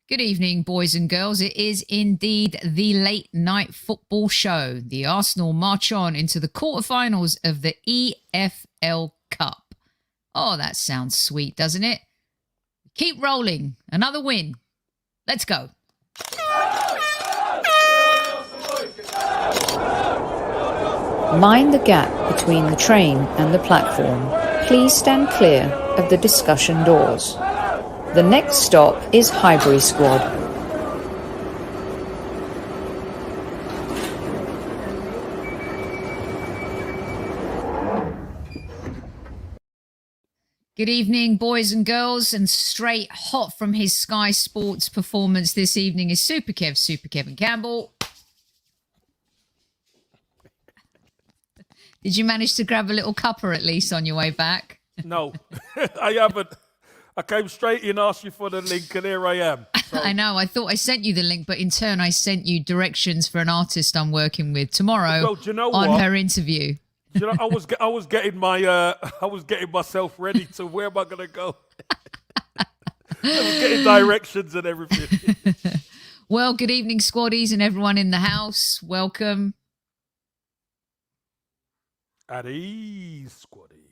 Good evening, boys and girls. It is indeed the late night football show. The Arsenal march on into the quarterfinals of the EFL Cup. Oh, that sounds sweet, doesn't it? Keep rolling. Another win. Let's go. Mind the gap between the train and the platform. Please stand clear of the discussion doors. The next stop is Highbury Squad. Good evening, boys and girls, and straight hot from his Sky Sports performance this evening is Super Kev and Campbell. Did you manage to grab a little cuppa at least on your way back? No, I haven't. I came straight in, asked you for the link, and here I am. So. I know. I thought I sent you the link, but in turn, I sent you directions for an artist I'm working with tomorrow well, do you know on what? her interview. Do you know, I was getting myself ready to where am I going to go? I was getting directions and everything. Well, good evening, squaddies, and everyone in the house. Welcome. At ease, squaddies.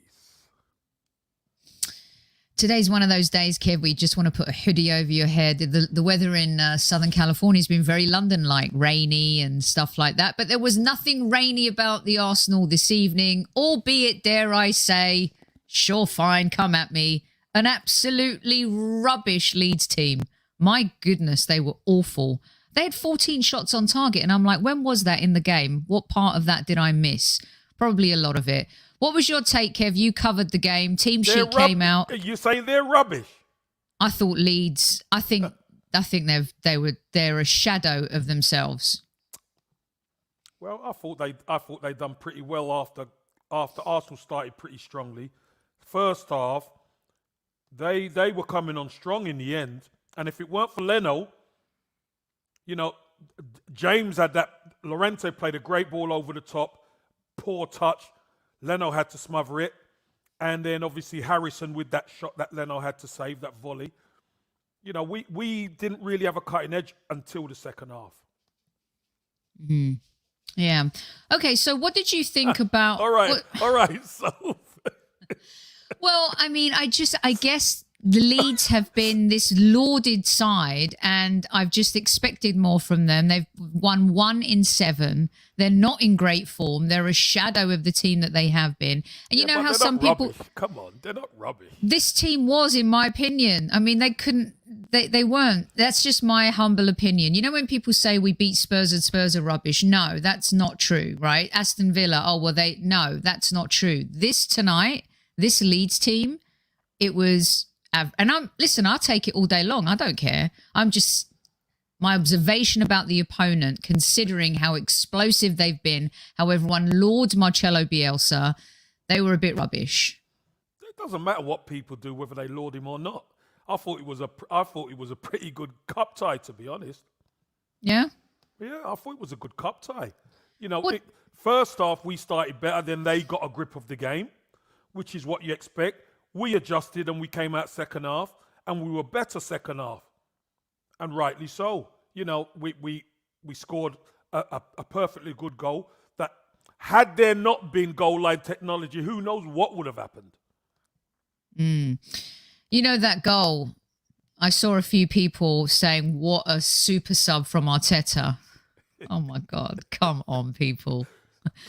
Today's one of those days, Kev, where you just want to put a hoodie over your head. The weather in Southern California has been very London-like, rainy and stuff like that. But there was nothing rainy about the Arsenal this evening, albeit, dare I say, sure, fine, come at me, an absolutely rubbish Leeds team. My goodness, they were awful. They had 14 shots on target, and I'm like, when was that in the game? What part of that did I miss? Probably a lot of it. What was your take, Kev? You covered the game. Team sheet came out. Are you saying they're rubbish? I thought Leeds. I think they're a shadow of themselves. Well, I thought they'd done pretty well after Arsenal started pretty strongly. First half, they were coming on strong in the end, and if it weren't for Leno, James had that. Llorente played a great ball over the top, poor touch. Leno had to smother it. And then obviously Harrison with that shot that Leno had to save, that volley. We didn't really have a cutting edge until the second half. Mm-hmm. Yeah. Okay, so what did you think about... All right. So... Well, I mean, I guess the Leeds have been this lauded side, and I've just expected more from them. They've won 1 in 7. They're not in great form. They're a shadow of the team that they have been. And you know how some people... Rubbish. Come on, they're not rubbish. This team was, in my opinion. I mean, they weren't. That's just my humble opinion. You know when people say we beat Spurs and Spurs are rubbish? No, that's not true, right? Aston Villa, no, that's not true. This Leeds team, it was... And I'll take it all day long. I don't care. My observation about the opponent, considering how explosive they've been, how everyone lauds Marcelo Bielsa, they were a bit rubbish. It doesn't matter what people do, whether they laud him or not. I thought it was a pretty good cup tie, to be honest. Yeah? Yeah, I thought it was a good cup tie. First half, we started better, then they got a grip of the game, which is what you expect. We adjusted and we came out second half, and we were better second half, and rightly so. We scored a perfectly good goal that, had there not been goal line technology, who knows what would have happened. That goal, I saw a few people saying, what a super sub from Arteta. Oh my God, come on, people.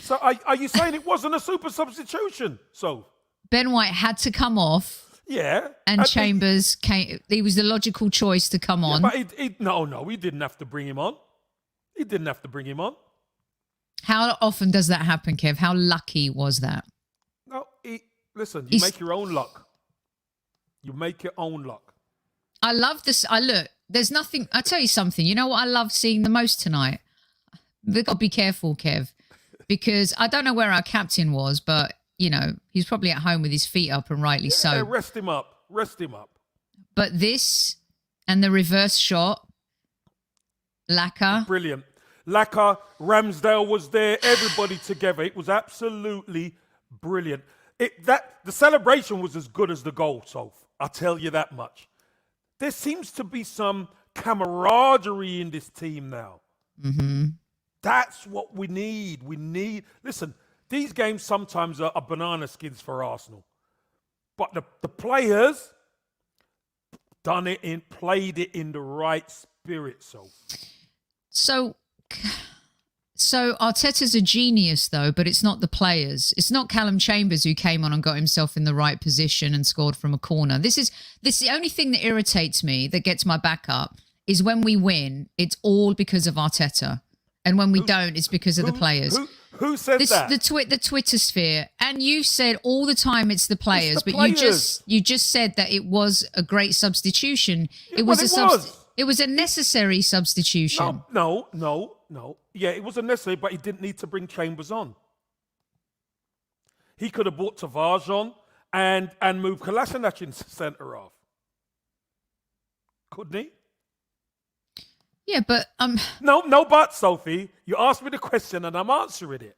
So are you saying it wasn't a super substitution? So Ben White had to come off. Yeah. And Chambers came. He was the logical choice to come on. But he didn't have to bring him on. How often does that happen, Kev? How lucky was that? No, listen, you make your own luck. You make your own luck. I love this. There's nothing. I'll tell you something. You know what I love seeing the most tonight? We've got to be careful, Kev, because I don't know where our captain was, but he's probably at home with his feet up, and rightly so. Rest him up. But this and the reverse shot, Laka. Brilliant. Laka, Ramsdale was there, everybody together. It was absolutely brilliant. The celebration was as good as the goal, Soph. I'll tell you that much. There seems to be some camaraderie in this team now. Mm-hmm. That's what we need. Listen, these games sometimes are banana skins for Arsenal. But the players played it in the right spirit, So Arteta's a genius, though, but it's not the players. It's not Callum Chambers who came on and got himself in the right position and scored from a corner. This is the only thing that irritates me, that gets my back up, is when we win, it's all because of Arteta. And when we don't, it's because of the players. Who said that? The Twitter sphere. And you said all the time it's the players, but you just said that it was a great substitution. Yeah, It was a necessary substitution. No. Yeah, it was unnecessary, but he didn't need to bring Chambers on. He could have brought Tavares on and moved Kolasinac in centre half. Couldn't he? Yeah, but No, but Sophie, you asked me the question and I'm answering it.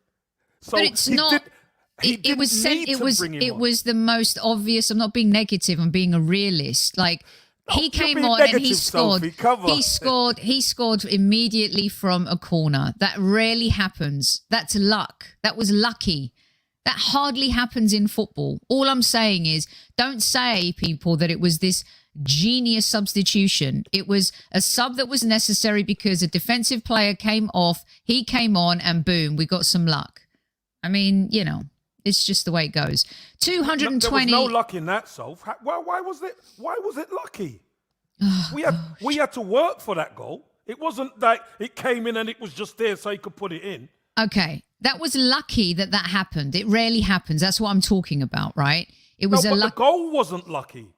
So but it's not. It was the most obvious. I'm not being negative. I'm being a realist. Like. He came on and he scored. He scored immediately from a corner. That rarely happens. That's luck. That was lucky. That hardly happens in football. All I'm saying is, don't say, people, that it was this genius substitution. It was a sub that was necessary because a defensive player came off. He came on and boom, we got some luck. I mean, it's just the way it goes. 220. There was no luck in that, Soph. Why was it lucky? We had to work for that goal. It wasn't that it came in and it was just there so he could put it in. Okay, that was lucky that happened. It rarely happens. That's what I'm talking about, right? It was the goal wasn't lucky.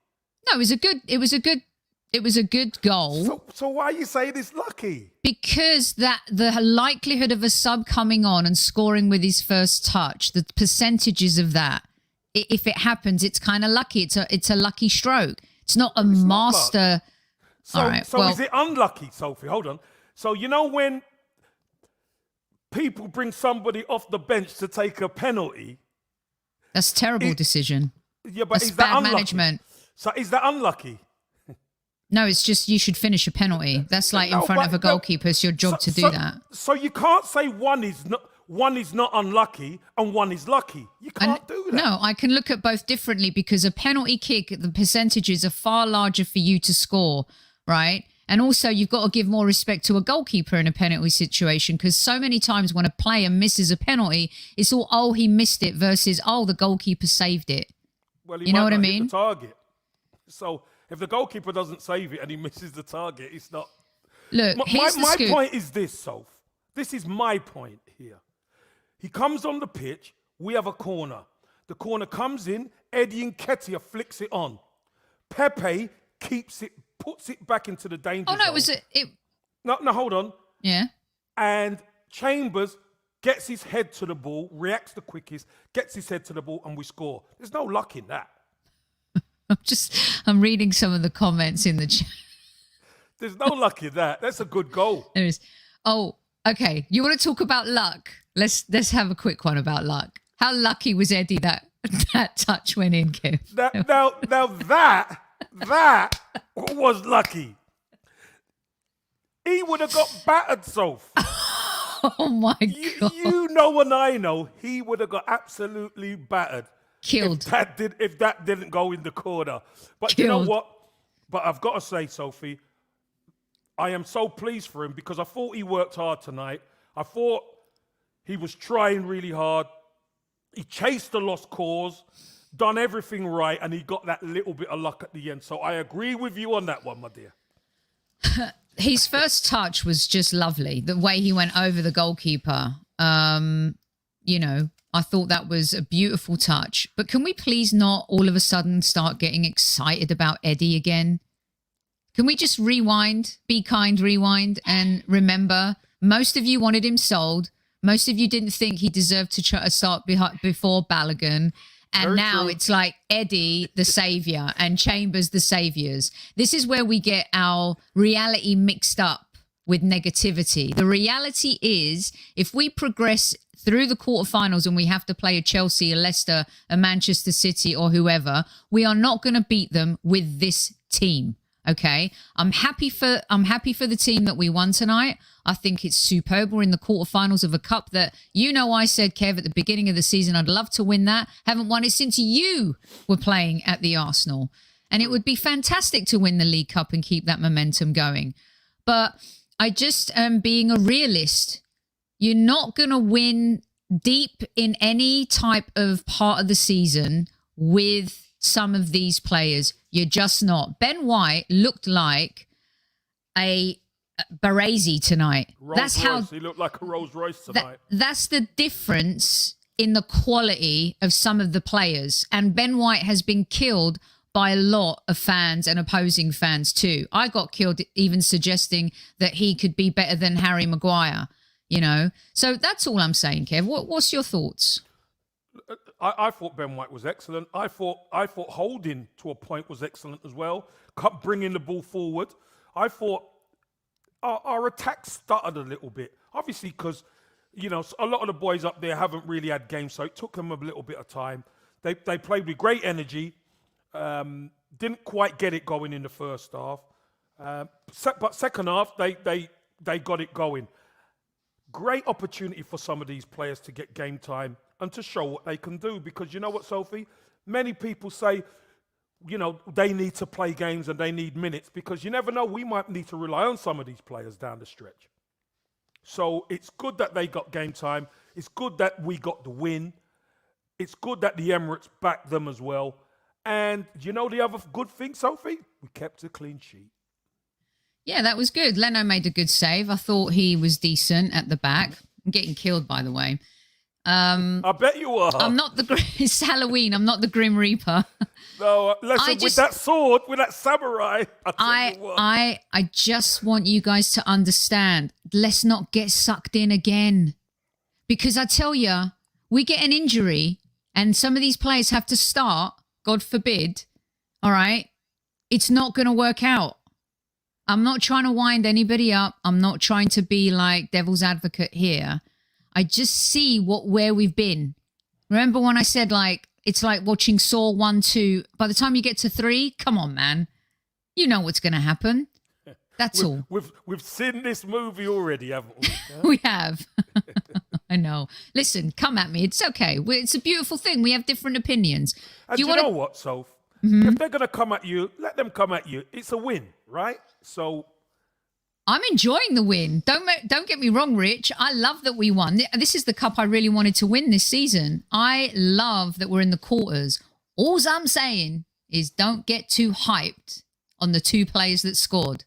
No, it was a good goal. So why you say this lucky? Because the likelihood of a sub coming on and scoring with his first touch, the percentages of that, if it happens, it's kind of lucky. It's a lucky stroke. It's not a master. All right. So is it unlucky, Sophie? Hold on. So when people bring somebody off the bench to take a penalty, that's a terrible decision. Yeah, but that's is that bad unlucky? Management. So is that unlucky? No, it's just you should finish a penalty. That's like in front of a goalkeeper. It's your job to do that. So you can't say one is not unlucky and one is lucky. You can't do that. No, I can look at both differently because a penalty kick, the percentages are far larger for you to score, right? And also you've got to give more respect to a goalkeeper in a penalty situation because so many times when a player misses a penalty, it's all, he missed it versus, the goalkeeper saved it. Well, you know what I mean? Hit the target. So if the goalkeeper doesn't save it and he misses the target, it's not... Look, my point is this, Soph. This is my point here. He comes on the pitch. We have a corner. The corner comes in. Eddie Nketiah flicks it on. Pepe keeps it, puts it back into the danger zone. It was No, hold on. Yeah. And Chambers gets his head to the ball, reacts the quickest, gets his head to the ball, and we score. There's no luck in that. I'm reading some of the comments in the chat. There's no luck in that. That's a good goal. There is. Oh, okay. You want to talk about luck? Let's have a quick one about luck. How lucky was Eddie that touch went in, Kev? Now that was lucky. He would have got battered, Soph. Oh my God. You know and I know he would have got absolutely battered. Killed. If that didn't go in the corner. But Killed. You know what? But I've got to say, Sophie, I am so pleased for him because I thought he worked hard tonight. I thought he was trying really hard. He chased the lost cause, done everything right, and he got that little bit of luck at the end. So I agree with you on that one, my dear. His first touch was just lovely. The way he went over the goalkeeper, I thought that was a beautiful touch. But can we please not all of a sudden start getting excited about Eddie again? Can we just rewind, be kind, rewind, and remember, most of you wanted him sold. Most of you didn't think he deserved to start before Balogun. And Very now true. it's like Eddie, the saviour, and Chambers, the saviours. This is where we get our reality mixed up with negativity. The reality is, if we progress through the quarterfinals and we have to play a Chelsea, a Leicester, a Manchester City, or whoever, we are not going to beat them with this team. Okay, I'm happy for the team that we won tonight. I think it's superb. We're in the quarterfinals of a cup that, I said, Kev, at the beginning of the season, I'd love to win that. Haven't won it since you were playing at the Arsenal. And it would be fantastic to win the League Cup and keep that momentum going. But I just am being a realist. You're not going to win deep in any type of part of the season with some of these players. You're just not. Ben White looked like a Baresi tonight. He looked like a Rolls Royce tonight. That's the difference in the quality of some of the players. And Ben White has been killed by a lot of fans and opposing fans too. I got killed even suggesting that he could be better than Harry Maguire, So that's all I'm saying, Kev. What's your thoughts? I thought Ben White was excellent. I thought Holding to a point was excellent as well. Bringing the ball forward. I thought our attack stuttered a little bit. Obviously, because a lot of the boys up there haven't really had games, so it took them a little bit of time. They played with great energy. Didn't quite get it going in the first half, but second half they got it going. Great opportunity for some of these players to get game time and to show what they can do. Because you know what, Sophie? Many people say, they need to play games and they need minutes, because you never know, we might need to rely on some of these players down the stretch. So it's good that they got game time. It's good that we got the win. It's good that the Emirates backed them as well. And the other good thing, Sophie? We kept a clean sheet. Yeah, that was good. Leno made a good save. I thought he was decent at the back. I'm getting killed, by the way. I bet you are. I'm not it's Halloween. I'm not the Grim Reaper. No, listen, with that sword, with that samurai, I just want you guys to understand. Let's not get sucked in again. Because I tell you, we get an injury and some of these players have to start, God forbid, all right? It's not going to work out. I'm not trying to wind anybody up. I'm not trying to be like devil's advocate here. I just see where we've been. Remember when I said, it's like watching Saw 1, 2. By the time you get to 3, come on, man. You know what's going to happen. That's all. We've seen this movie already, haven't we? Yeah? We have. I know. Listen, come at me. It's okay. It's a beautiful thing. We have different opinions. And you know what, Soph? Mm-hmm. If they're going to come at you, let them come at you. It's a win, right? So I'm enjoying the win. Don't get me wrong, Rich. I love that we won. This is the cup I really wanted to win this season. I love that we're in the quarters. All I'm saying is don't get too hyped on the 2 players that scored.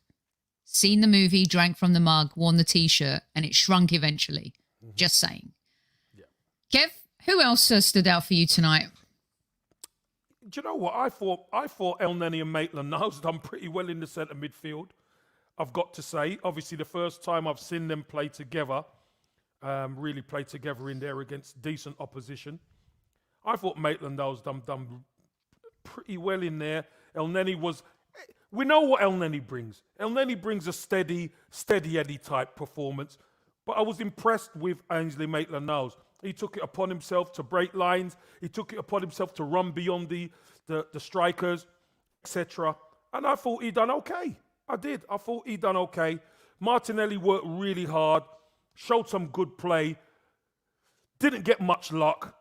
Seen the movie, drank from the mug, worn the T-shirt, and it shrunk eventually. Mm-hmm. Just saying. Yeah. Kev, who else stood out for you tonight? Do you know what? I thought El Neni and Maitland-Niles done pretty well in the centre midfield. I've got to say, obviously the first time I've seen them play together, really play together in there against decent opposition. I thought Maitland-Niles done pretty well in there. El Neni we know what El Neni brings. El Neni brings a steady Eddie type performance. But I was impressed with Ainsley Maitland-Niles. He took it upon himself to break lines. He took it upon himself to run beyond the strikers, etc. And I thought he done okay. I did. I thought he done okay. Martinelli worked really hard, showed some good play, didn't get much luck.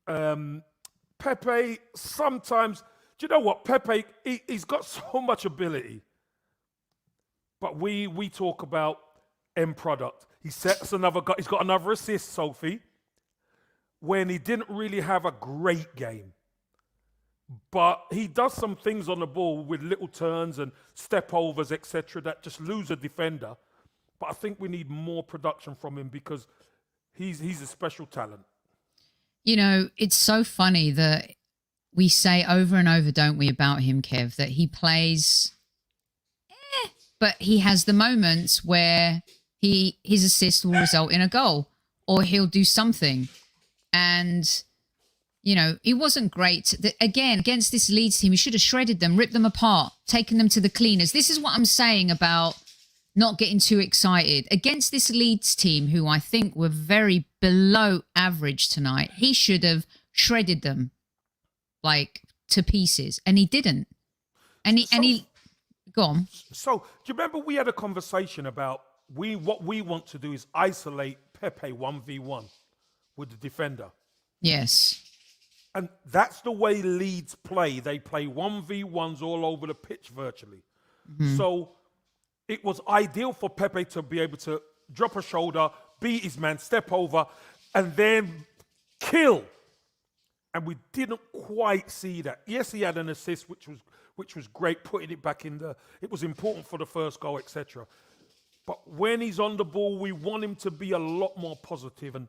Pepe, sometimes, do you know what? Pepe, he's got so much ability. But we talk about end product. He sets another guy. He's got another assist, Sophie, when he didn't really have a great game. But he does some things on the ball with little turns and step overs, etc., that just lose a defender. But I think we need more production from him because he's a special talent. You know, it's so funny that we say over and over, don't we, about him, Kev, that he plays, but he has the moments where his assist will result in a goal or he'll do something. And, you know, he wasn't great. Again, against this Leeds team, he should have shredded them, ripped them apart, taken them to the cleaners. This is what I'm saying about not getting too excited. Against this Leeds team, who I think were very below average tonight, he should have shredded them, like, to pieces. And he didn't. And he Go on. So, do you remember we had a conversation about what we want to do is isolate Pepe 1v1 with the defender. Yes. And that's the way Leeds play. They play 1v1s all over the pitch virtually. So it was ideal for Pepe to be able to drop a shoulder, beat his man, step over, and then kill. And we didn't quite see that. Yes, he had an assist, which was great, putting it back in the... It was important for the first goal, etc. But when he's on the ball, we want him to be a lot more positive. And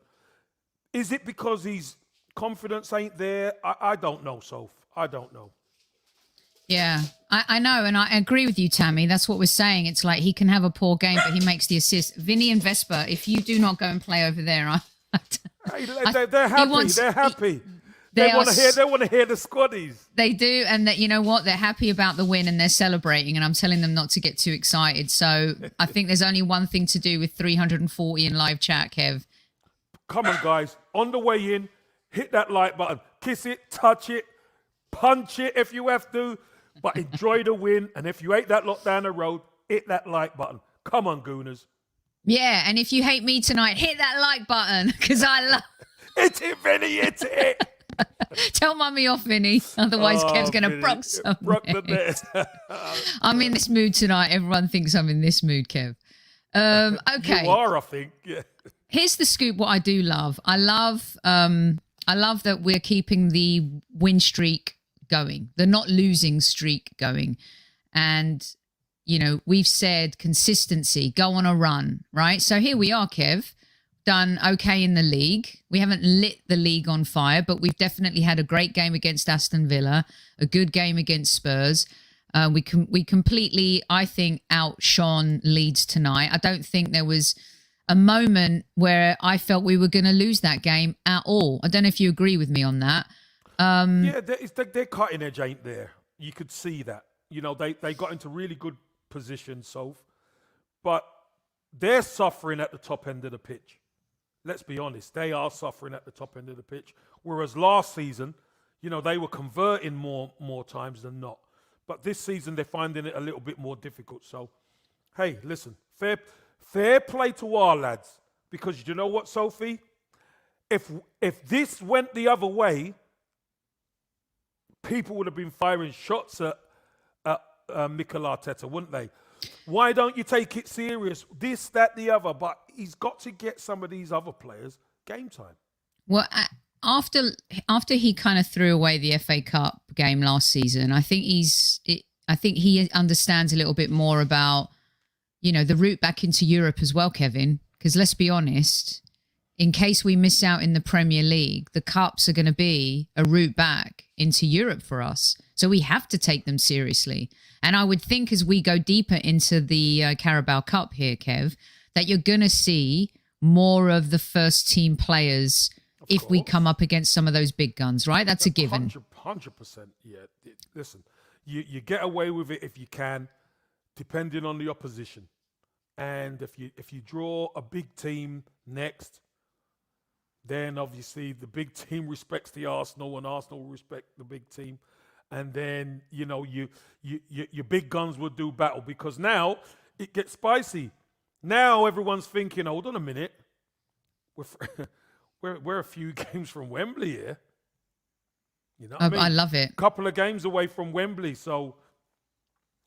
is it because his confidence ain't there? I don't know, Soph. I don't know. Yeah, I know, and I agree with you, Tammy. That's what we're saying. It's like he can have a poor game, but he makes the assist. Vinny and Vesper, if you do not go and play over there, They're happy. They're happy. They want to hear the squaddies. They do, and that, you know what? They're happy about the win and they're celebrating. And I'm telling them not to get too excited. So I think there's only one thing to do with 340 in live chat, Kev. Come on, guys. On the way in, hit that like button, kiss it, touch it, punch it if you have to. But enjoy the win. And if you hate that lot down the road, hit that like button. Come on, Gooners. Yeah, and if you hate me tonight, hit that like button because I love... Hit it, Vinny, hit it. Tell mummy off, Vinny. Otherwise, Kev's going to brock something. Brock the net. I'm in this mood tonight. Everyone thinks I'm in this mood, Kev. Okay. You are, I think. Yeah. Here's the scoop. What I do love. I love that we're keeping the win streak going, the not losing streak going. And, you know, we've said consistency, go on a run, right? So here we are, Kev, done okay in the league. We haven't lit the league on fire, but we've definitely had a great game against Aston Villa, a good game against Spurs. We completely, I think, outshone Leeds tonight. I don't think there was a moment where I felt we were going to lose that game at all. I don't know if you agree with me on that. Yeah, their cutting edge ain't there. You could see that. You know, they got into really good positions, Soph, but they're suffering at the top end of the pitch. Let's be honest, they are suffering at the top end of the pitch. Whereas last season, you know, they were converting more times than not. But this season, they're finding it a little bit more difficult. So, hey, listen, fair play to our lads. Because you know what, Sophie? If this went the other way, people would have been firing shots at Mikel Arteta, wouldn't they? Why don't you take it serious? This, that, the other. But he's got to get some of these other players game time. Well, after he kind of threw away the FA Cup game last season, I think he understands a little bit more about, you know, the route back into Europe as well, Kevin. Because let's be honest, in case we miss out in the Premier League, the Cups are going to be a route back into Europe for us. So we have to take them seriously. And I would think as we go deeper into the Carabao Cup here, Kev, that you're going to see more of the first team players if we come up against some of those big guns, right? That's a given. 100%. Yeah. Listen, you get away with it if you can, depending on the opposition. And if you draw a big team next, then obviously the big team respects the Arsenal and Arsenal will respect the big team. And then, you know, your big guns will do battle because now it gets spicy. Now everyone's thinking, hold on a minute. We're a few games from Wembley here. You know what I mean? I love it. Couple of games away from Wembley. So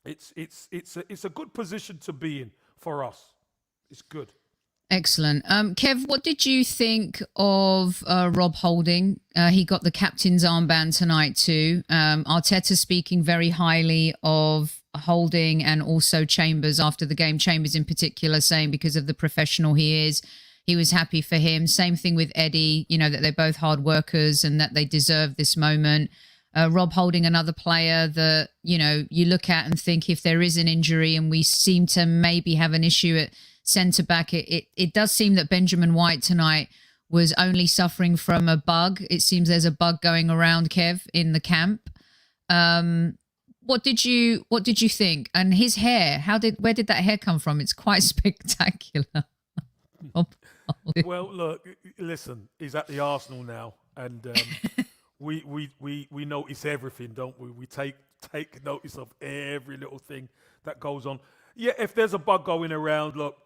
it's a good position to be in for us. It's good. Excellent. Kev, what did you think of Rob Holding? He got the captain's armband tonight too. Arteta speaking very highly of Holding and also Chambers after the game. Chambers in particular saying because of the professional he is, he was happy for him. Same thing with Eddie, you know, that they're both hard workers and that they deserve this moment. Rob Holding, another player that, you know, you look at and think if there is an injury and we seem to maybe have an issue at centre back, it does seem that Benjamin White tonight was only suffering from a bug. It seems there's a bug going around, Kev, in the camp. What did you think? And his hair, where did that hair come from? It's quite spectacular. Well, look, listen, he's at the Arsenal now, and we notice everything, don't we? We take notice of every little thing that goes on. Yeah, if there's a bug going around, look,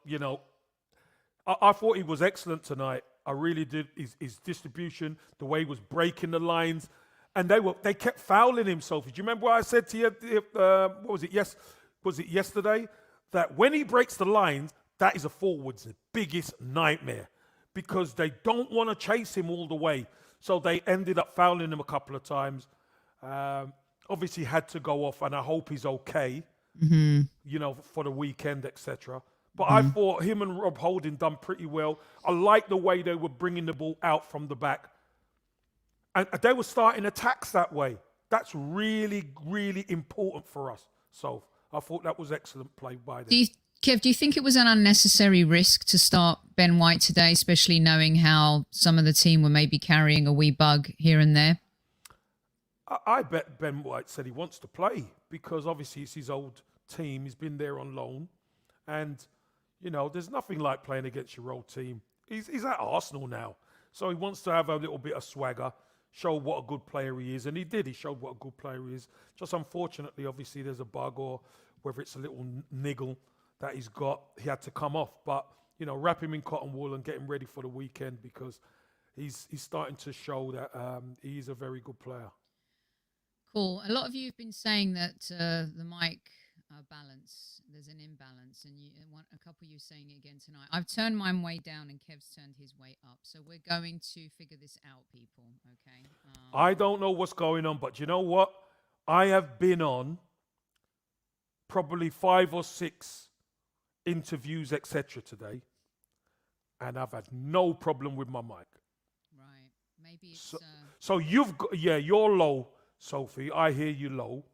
I thought he was excellent tonight. I really did. His distribution, the way he was breaking the lines, and they kept fouling him. Sophie, do you remember what I said to you? What was it? Was it yesterday? That when he breaks the lines, that is a forward's biggest nightmare because they don't want to chase him all the way. So they ended up fouling him a couple of times. Obviously had to go off, and I hope he's okay. For the weekend, etc. But I thought him and Rob Holding done pretty well. I like the way they were bringing the ball out from the back. And they were starting attacks that way. That's really, really important for us. So I thought that was excellent play by them. Kev, do you think it was an unnecessary risk to start Ben White today, especially knowing how some of the team were maybe carrying a wee bug here and there? I bet Ben White said he wants to play because obviously it's his old team. He's been there on loan. And, there's nothing like playing against your old team. He's at Arsenal now. So he wants to have a little bit of swagger, show what a good player he is. And he did. He showed what a good player he is. Just unfortunately, obviously, there's a bug or whether it's a little niggle that he's got. He had to come off. But, wrap him in cotton wool and get him ready for the weekend because he's starting to show that he's a very good player. Cool. A lot of you have been saying that the mic balance, there's an imbalance, and a couple of you saying it again tonight. I've turned mine way down and Kev's turned his way up. So we're going to figure this out, people, okay? I don't know what's going on, but you know what? I have been on probably 5 or 6 interviews, etc. today, and I've had no problem with my mic. Right. Maybe it's... So you've got... Yeah, you're low, Sophie. I hear you low.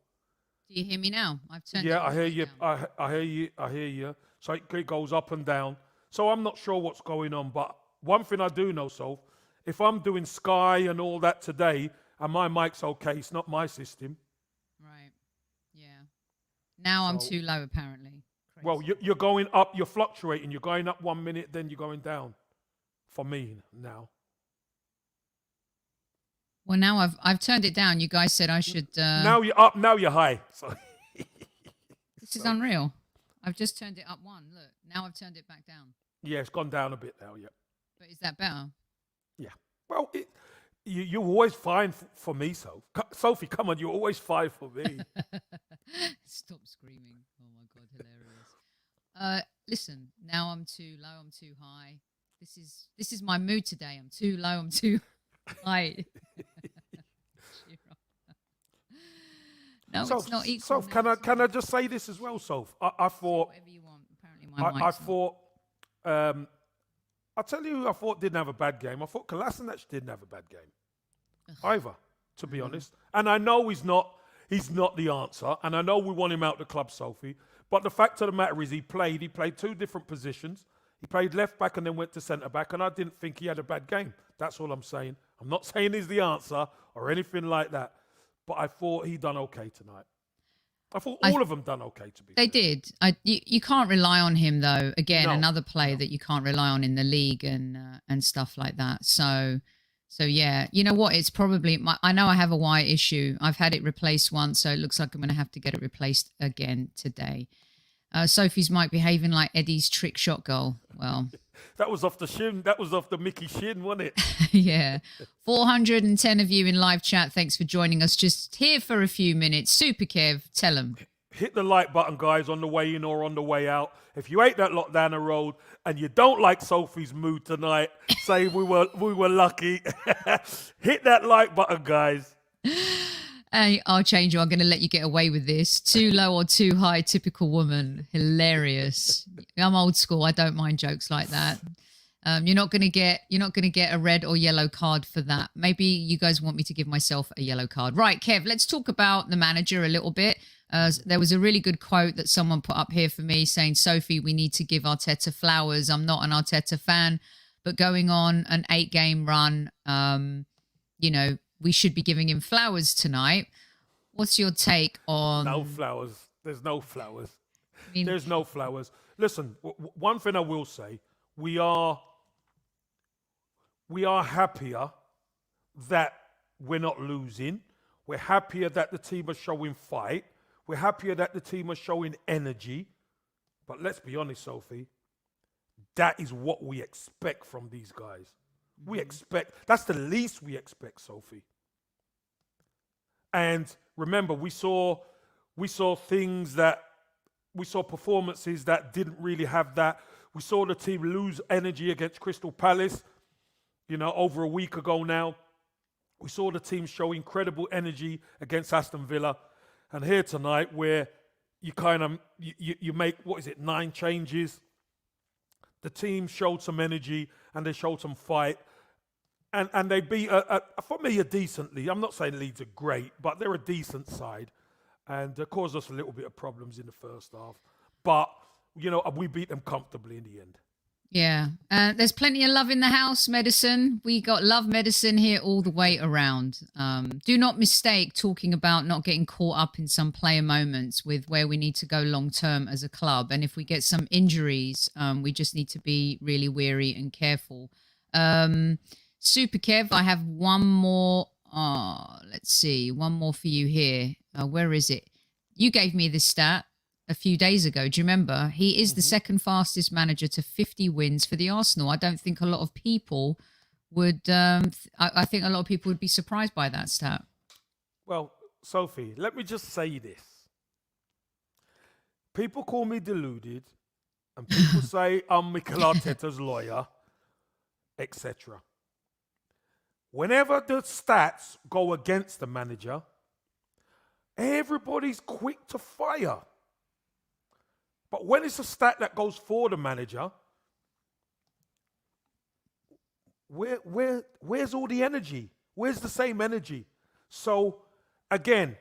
Do you hear me now? I've turned. Yeah, I hear you. I hear you. I hear you. So it goes up and down. So I'm not sure what's going on, but one thing I do know, Soph, if I'm doing Sky and all that today, and my mic's okay, it's not my system. Right. Yeah. Now I'm too low, apparently. Crazy. Well, you're going up. You're fluctuating. You're going up 1 minute, then you're going down. For me now. Well, now I've turned it down. You guys said I should... Now you're up, now you're high. So this is unreal. I've just turned it up 1. Look, now I've turned it back down. Yeah, it's gone down a bit now, yeah. But is that better? Yeah. Well, you're always fine for me, Sophie, come on, you're always fine for me. Stop screaming. Oh, my God, hilarious. Listen, now I'm too low, I'm too high. This is my mood today. I'm too low, I'm too high. No, it's not equal. Soph, can I just say this as well, Soph? I thought... Whatever you want. Apparently my mic's I'll tell you who I thought didn't have a bad game. I thought Kolasinac didn't have a bad game. Either, to be honest. And I know he's not the answer. And I know we want him out the club, Sophie. But the fact of the matter is he played 2 different positions. He played left back and then went to centre back. And I didn't think he had a bad game. That's all I'm saying. I'm not saying he's the answer or anything like that. But I thought he done okay tonight. I thought all of them done okay, to be fair. They did. You can't rely on him, though. Again, another player that you can't rely on in the league and stuff like that. So yeah. You know what? It's probably... I know I have a wire issue. I've had it replaced once, so it looks like I'm going to have to get it replaced again today. Sophie's mic behaving like Eddie's trick shot goal. Well... That was off the shin. That was off the Mickey shin, wasn't it? Yeah. 410 of you in live chat. Thanks for joining us. Just here for a few minutes. Super Kev, tell them. Hit the like button, guys, on the way in or on the way out. If you ate that lot down the road and you don't like Sophie's mood tonight, say we were lucky. Hit that like button, guys. I'll change you. I'm going to let you get away with this. Too low or too high, typical woman. Hilarious. I'm old school. I don't mind jokes like that. You're not going to get a red or yellow card for that. Maybe you guys want me to give myself a yellow card. Right, Kev, let's talk about the manager a little bit. There was a really good quote that someone put up here for me saying, Sophie, we need to give Arteta flowers. I'm not an Arteta fan, but going on an 8-game run, we should be giving him flowers tonight. What's your take on... No flowers. There's no flowers. There's no flowers. Listen, one thing I will say, we are happier that we're not losing. We're happier that the team are showing fight. We're happier that the team are showing energy. But let's be honest, Sophie, that is what we expect from these guys. We expect, that's the least we expect, Sophie. And remember, we saw performances that didn't really have that. We saw the team lose energy against Crystal Palace, over a week ago now. We saw the team show incredible energy against Aston Villa. And here tonight, where you you make, 9 changes. The team showed some energy and they showed some fight. And they beat, for me, a decently. I'm not saying Leeds are great, but they're a decent side. And caused us a little bit of problems in the first half. But, we beat them comfortably in the end. Yeah. There's plenty of love in the house, Medicine. We got love medicine here all the way around. Do not mistake talking about not getting caught up in some player moments with where we need to go long term as a club. And if we get some injuries, we just need to be really wary and careful. Super Kev, I have one more. Let's see. One more for you here. Where is it? You gave me this stat a few days ago. Do you remember? He is the second fastest manager to 50 wins for the Arsenal. I don't think a lot of people would. I think a lot of people would be surprised by that stat. Well, Sophie, let me just say this. People call me deluded, and people say I'm Mikel Arteta's lawyer, etc. Whenever the stats go against the manager, everybody's quick to fire. But when it's a stat that goes for the manager, where's all the energy? Where's the same energy? So, again,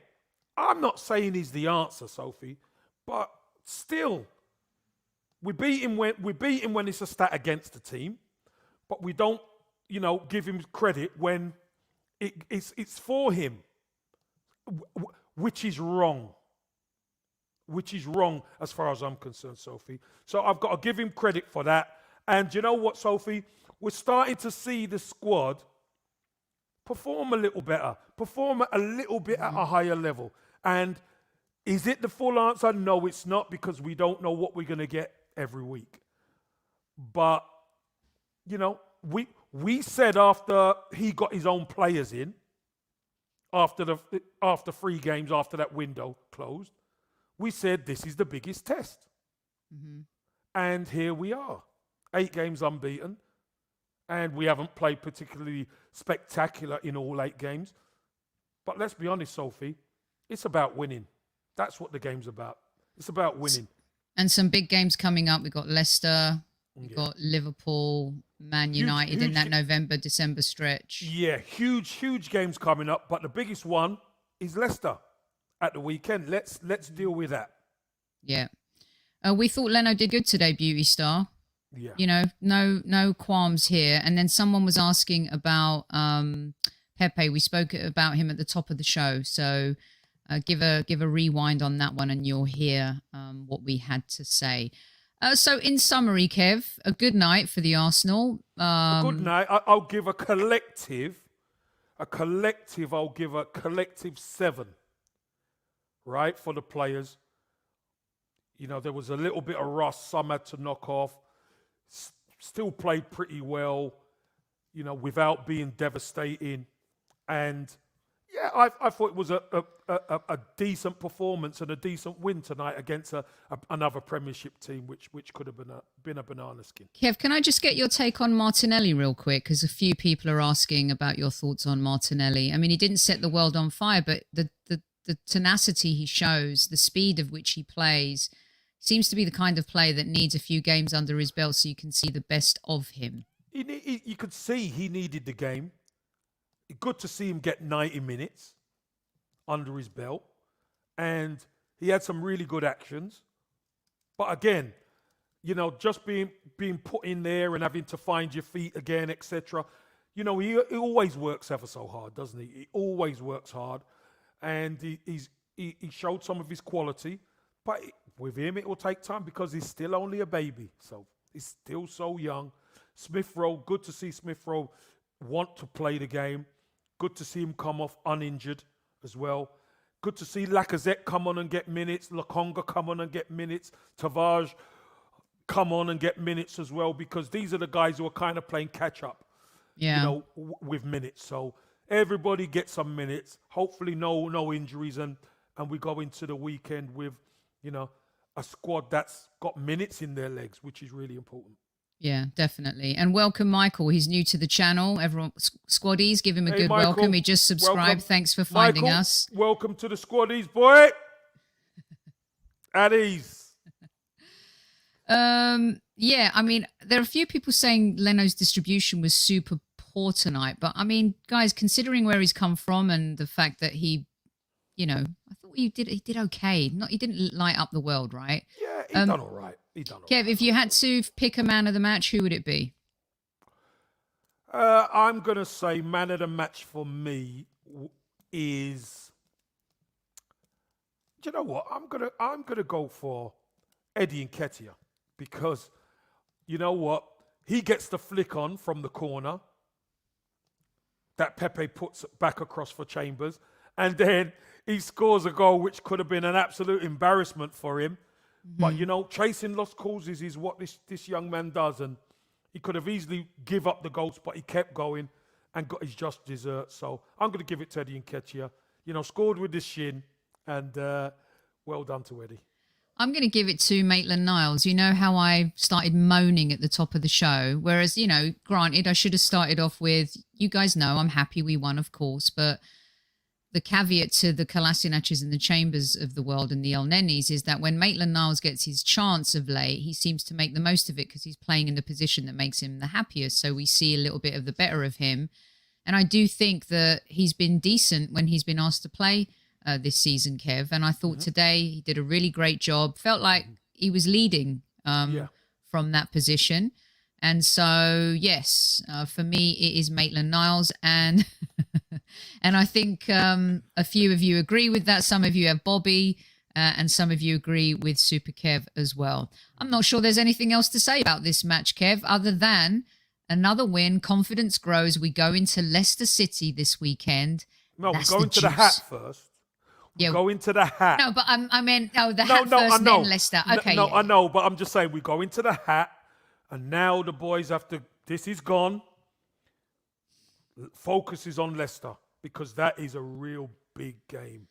I'm not saying he's the answer, Sophie, but still, we beat him when it's a stat against the team, but we don't, give him credit when it's for him, which is wrong. Which is wrong as far as I'm concerned, Sophie. So I've got to give him credit for that. And you know what, Sophie? We're starting to see the squad perform a little better, perform a little bit at a higher level. And is it the full answer? No, it's not, because we don't know what we're going to get every week. But, we said after he got his own players in, after 3 games, after that window closed, we said this is the biggest test. And here we are. 8 games unbeaten. And we haven't played particularly spectacular in all 8 games. But let's be honest, Sophie, it's about winning. That's what the game's about. It's about winning. And some big games coming up. We've got Leicester, we've got Liverpool, Man United huge, in that November-December stretch. Yeah, huge games coming up. But the biggest one is Leicester at the weekend. Let's deal with that. Yeah. We thought Leno did good today, Beauty Star. Yeah. No qualms here. And then someone was asking about Pepe. We spoke about him at the top of the show. So give a rewind on that one and you'll hear what we had to say. So in summary, Kev, a good night for the Arsenal. A good night. I'll give a collective. I'll give a collective 7. Right, for the players. There was a little bit of rust. Some had to knock off. Still played pretty well, without being devastating. And yeah, I thought it was a decent performance and a decent win tonight against another Premiership team, which could have been a banana skin. Kev, can I just get your take on Martinelli real quick? Because a few people are asking about your thoughts on Martinelli. I mean, he didn't set the world on fire, but the tenacity he shows, the speed of which he plays, seems to be the kind of player that needs a few games under his belt so you can see the best of him. You could see he needed the game. Good to see him get 90 minutes under his belt. And he had some really good actions. But again, just being put in there and having to find your feet again, etc. He always works ever so hard, doesn't he? He always works hard. And he showed some of his quality. But with him, it will take time because he's still only a baby. So he's still so young. Smith Rowe, good to see Smith Rowe want to play the game. Good to see him come off uninjured as well. Good to see Lacazette come on and get minutes. Lokonga come on and get minutes. Tavares come on and get minutes as well, because these are the guys who are kind of playing catch up, with minutes. So everybody gets some minutes. Hopefully no injuries, and we go into the weekend with, a squad that's got minutes in their legs, which is really important. Yeah, definitely. And welcome, Michael. He's new to the channel. Everyone, squaddies, give him a good Michael, welcome. He just subscribed. Welcome. Thanks for finding Michael, us. Welcome to the squaddies, boy. At ease. Yeah, I mean, there are a few people saying Leno's distribution was super poor tonight. But, I mean, guys, considering where he's come from and the fact that he, I thought he did okay. He didn't light up the world, right? Yeah, he done all right. Kev, if you had to pick a man of the match, who would it be? I'm going to say man of the match for me is... Do you know what? I'm gonna go for Eddie Nketiah, because you know what? He gets the flick on from the corner that Pepe puts back across for Chambers, and then he scores a goal which could have been an absolute embarrassment for him. Mm-hmm. But chasing lost causes is what this young man does, and he could have easily give up the goals, but he kept going and got his just dessert. So I'm going to give it to Eddie Nketiah. Scored with the shin, and well done to Eddie. I'm going to give it to Maitland-Niles. You know how I started moaning at the top of the show? Whereas, granted, I should have started off with, you guys know I'm happy we won, of course, but the caveat to the Kolasinac's and the Chambers of the world and the El Nenis is that when Maitland-Niles gets his chance of late, he seems to make the most of it because he's playing in the position that makes him the happiest. So we see a little bit of the better of him. And I do think that he's been decent when he's been asked to play this season, Kev. And I thought today he did a really great job. Felt like he was leading from that position. And so, yes, for me, it is Maitland-Niles. And and I think a few of you agree with that. Some of you have Bobby and some of you agree with Super Kev as well. I'm not sure there's anything else to say about this match, Kev, other than another win. Confidence grows. We go into Leicester City this weekend. No, we go into the hat first. Go into the hat. No, but I meant, the hat first, then Leicester. Okay. No, I know, but I'm just saying we go into the hat, and now the boys have to, this is gone. Focus is on Leicester, because that is a real big game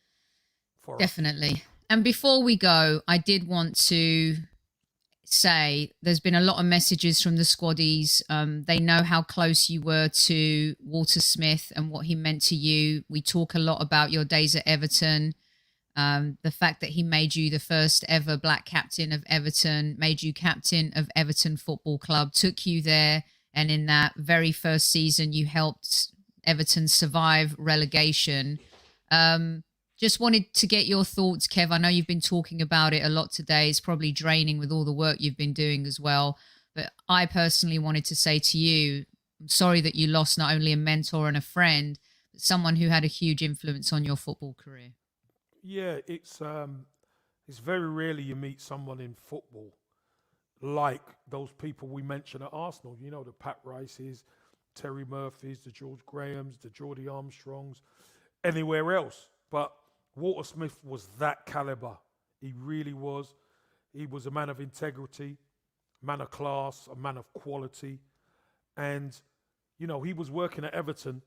for us. Definitely. And before we go, I did want to say there's been a lot of messages from the squaddies. They know how close you were to Walter Smith and what he meant to you. We talk a lot about your days at Everton, the fact that he made you the first ever black captain of Everton, made you captain of Everton Football Club, took you there, and in that very first season you helped Everton survive relegation. Just wanted to get your thoughts, Kev. I know you've been talking about it a lot today. It's probably draining with all the work you've been doing as well. But I personally wanted to say to you, I'm sorry that you lost not only a mentor and a friend, but someone who had a huge influence on your football career. Yeah, it's very rarely you meet someone in football like those people we mentioned at Arsenal. The Pat Rices, Terry Murphys, the George Grahams, the Geordie Armstrongs, anywhere else. But Walter Smith was that caliber. He really was. He was a man of integrity, a man of class, a man of quality. And, he was working at Everton.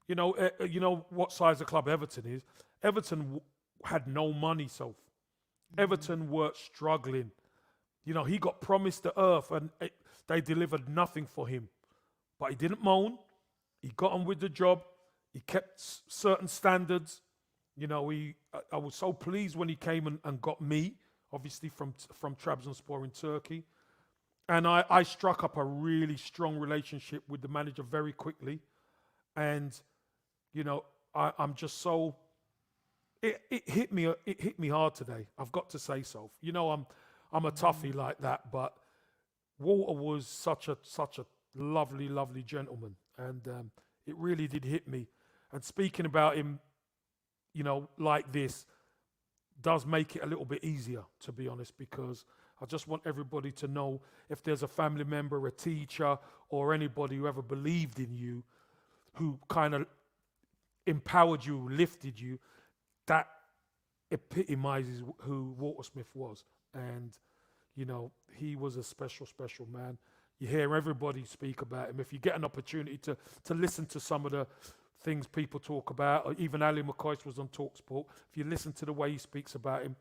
You know what size of club Everton is? Everton had no money, so Everton were struggling. He got promised the earth and they delivered nothing for him. But he didn't moan. He got on with the job. He kept certain standards. I was so pleased when he came and got me, obviously from Trabzonspor in Turkey. And I struck up a really strong relationship with the manager very quickly. And, I'm just so... It hit me hard today. I've got to say so. I'm a toughie like that, but Walter was such a lovely, lovely gentleman. And it really did hit me. And speaking about him, like this, does make it a little bit easier, to be honest, because I just want everybody to know if there's a family member, a teacher, or anybody who ever believed in you, who kind of empowered you, lifted you, that epitomizes who Walter Smith was. And, you know, he was a special, special man. You hear everybody speak about him. If you get an opportunity to listen to some of the things people talk about, or even Ali McCoist was on TalkSport, if you listen to the way he speaks about him,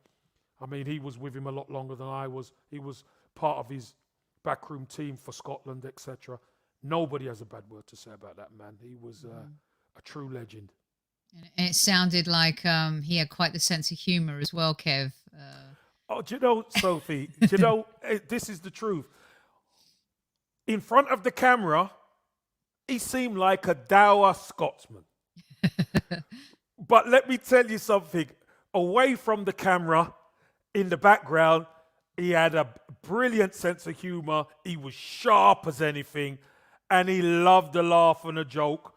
I mean, he was with him a lot longer than I was. He was part of his backroom team for Scotland, etc. Nobody has a bad word to say about that man. He was a true legend. And it sounded like he had quite the sense of humour as well, Kev. Oh, do you know, Sophie? Do you know, this is the truth. In front of the camera, he seemed like a dour Scotsman. But let me tell you something. Away from the camera, in the background, he had a brilliant sense of humour. He was sharp as anything, and he loved a laugh and a joke.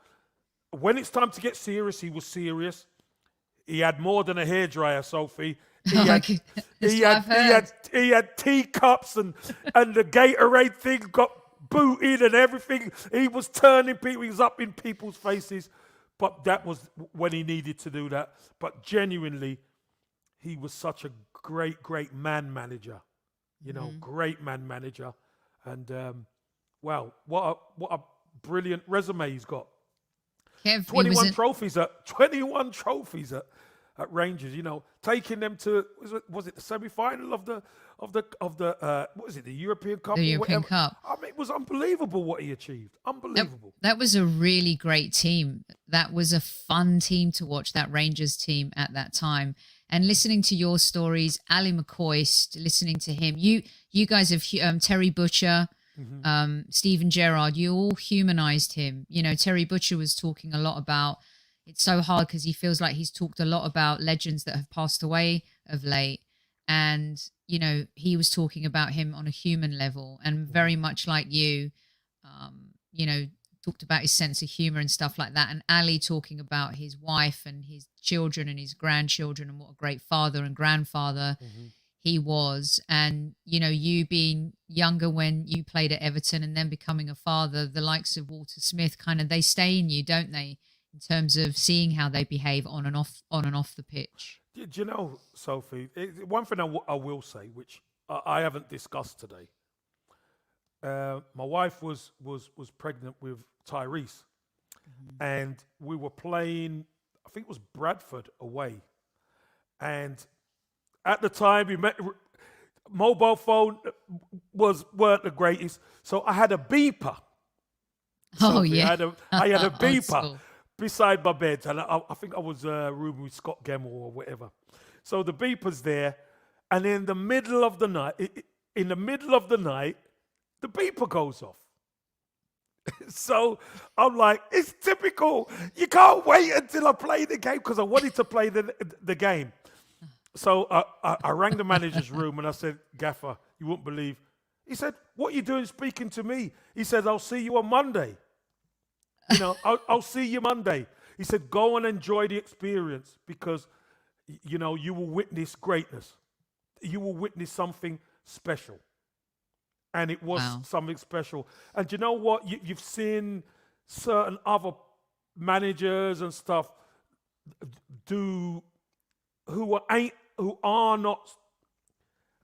When it's time to get serious, he was serious. He had more than a hairdryer, Sophie. He had teacups and the Gatorade thing got booted and everything. He was turning people. He was up in people's faces. But that was when he needed to do that. But genuinely, he was such a great, great man manager. You know, great man manager. And, wow, what a brilliant resume he's got. Kev, 21 trophies at Rangers, you know, taking them to was it the semi-final of the what was it, the European Cup? The European Cup. I mean, it was unbelievable what he achieved. Unbelievable. That was a really great team. That was a fun team to watch, that Rangers team at that time. And listening to your stories, Ali McCoist, listening to him, you guys have Terry Butcher, Stephen Gerrard, you all humanized him. You know, Terry Butcher was talking a lot about, it's so hard because he feels like he's talked a lot about legends that have passed away of late. And, you know, he was talking about him on a human level, and very much like you know, talked about his sense of humor and stuff like that. And Ali talking about his wife and his children and his grandchildren and what a great father and grandfather he was. And, you know, you being younger when you played at Everton and then becoming a father, the likes of Walter Smith, kind of, they stay in you, don't they? In terms of seeing how they behave on and off the pitch. Do you know, Sophie, one thing I will say, which I haven't discussed today. My wife was pregnant with Tyrese, and we were playing, I think it was Bradford away. And at the time, mobile phone weren't the greatest, so I had a beeper. Oh, yeah. I had a beeper beside my bed, and I think I was rooming with Scott Gemmell or whatever. So the beeper's there, and in the middle of the night, the beeper goes off. So I'm like, it's typical. You can't wait until I play the game, because I wanted to play the game. So I rang the manager's room and I said, Gaffer, you wouldn't believe. He said, what are you doing speaking to me? He said, I'll see you on Monday. You know, I'll see you Monday. He said, go and enjoy the experience, because, you know, you will witness greatness. You will witness something special. And it was something special. And you know what? You've seen certain other managers and stuff who are not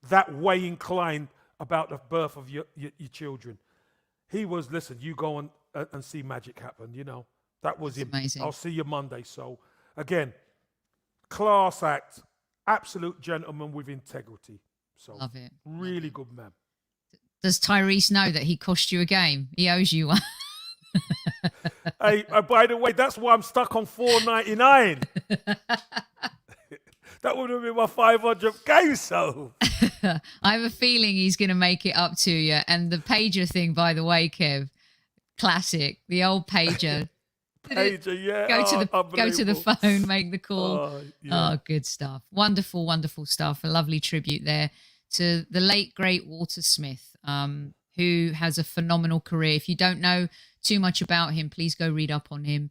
that way inclined about the birth of your children. He was, listen, you go and see magic happen, you know. That was him. Amazing. I'll see you Monday. So, again, class act, absolute gentleman with integrity. So, love it. Really good man. Does Tyrese know that he cost you a game? He owes you one. Hey, by the way, that's why I'm stuck on $4.99. That would have been my 500th game, so. I have a feeling he's going to make it up to you. And the pager thing, by the way, Kev, classic. The old pager. Pager, yeah. Go to the phone, make the call. Yeah. Oh, good stuff. Wonderful, wonderful stuff. A lovely tribute there to the late, great Walter Smith, who has a phenomenal career. If you don't know too much about him, please go read up on him.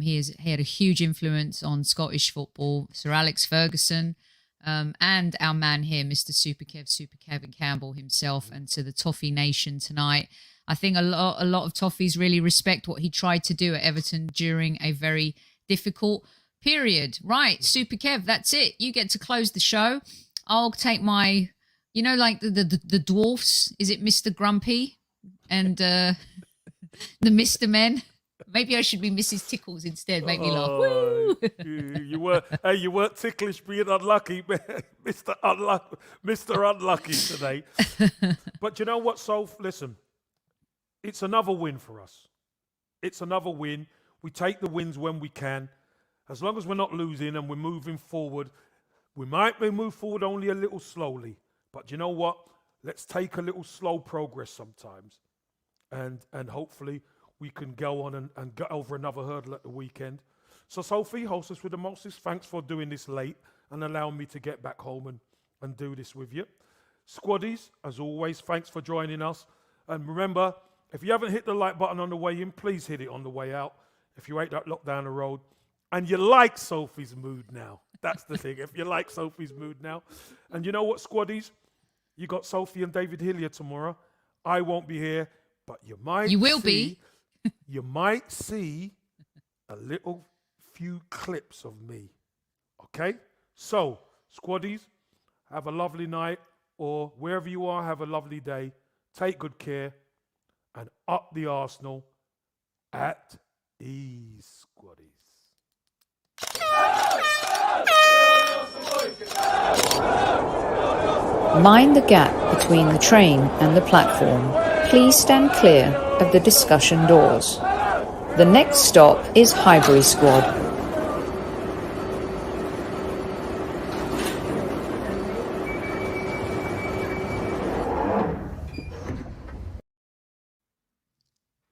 He had a huge influence on Scottish football. Sir Alex Ferguson, and our man here, Mr. Super Kev and Campbell himself, and to the Toffee Nation tonight. I think a lot of Toffees really respect what he tried to do at Everton during a very difficult Period. Right. Super Kev, that's it. You get to close the show. I'll take my, like the dwarfs. Is it Mr. Grumpy and the Mr. Men? Maybe I should be Mrs. Tickles instead. Make me laugh. Woo! You weren't ticklish being unlucky, Mr. Unlucky today. But you know what, Soph? Listen, it's another win for us. It's another win. We take the wins when we can. As long as we're not losing and we're moving forward, we might move forward only a little slowly. But you know what? Let's take a little slow progress sometimes. And hopefully we can go on and get over another hurdle at the weekend. So Sophie, hostess with the mostest, thanks for doing this late and allowing me to get back home and do this with you. Squaddies, as always, thanks for joining us. And remember, if you haven't hit the like button on the way in, please hit it on the way out. If you ain't that locked down the road. And you like Sophie's mood now. That's the thing. If you like Sophie's mood now. And you know what, Squaddies? You got Sophie and David Hillier tomorrow. I won't be here, but you might You will be. You might see a little few clips of me. Okay? So, Squaddies, have a lovely night, or wherever you are, have a lovely day. Take good care, and up the Arsenal at ease, Squaddies. Mind the gap between the train and the platform. Please stand clear of the discussion doors. The next stop is Highbury Squad.